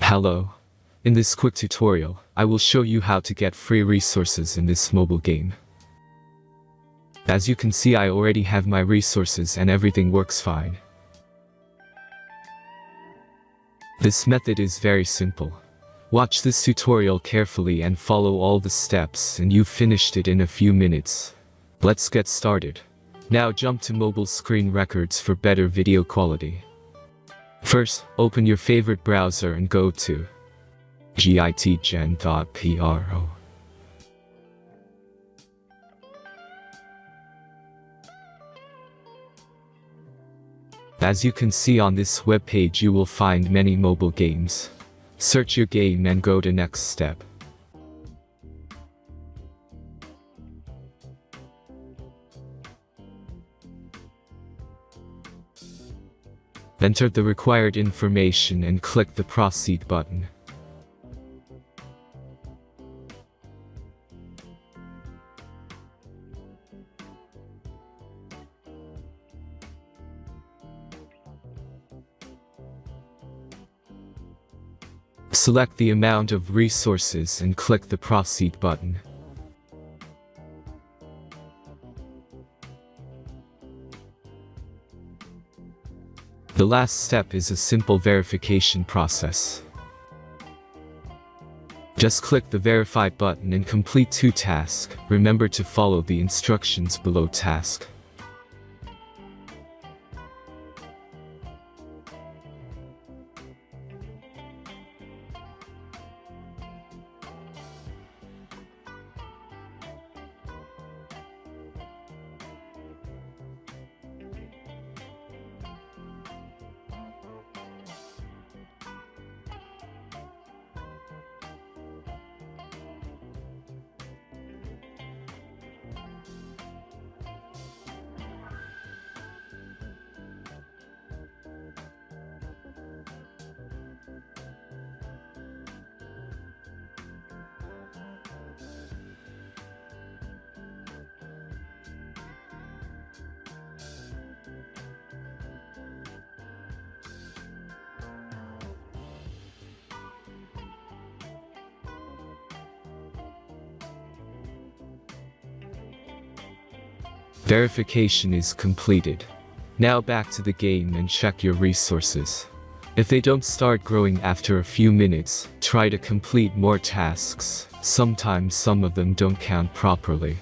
Hello. In this quick tutorial, I will show you how to get free resources in this mobile game. As you can see, I already have my resources and everything works fine. This method is very simple. Watch this tutorial carefully and follow all the steps and you've finished it in a few minutes. Let's get started. Now jump to mobile screen records for better video quality. First, open your favorite browser and go to gitgen.pro. As you can see on this web page, you will find many mobile games. Search your game and go to next step. Enter the required information and click the Proceed button. Select the amount of resources and click the Proceed button. The last step is a simple verification process. Just click the Verify button and complete 2 tasks. Remember to follow the instructions below task. Verification is completed. Now back to the game and check your resources. If they don't start growing after a few minutes, try to complete more tasks. Sometimes some of them don't count properly.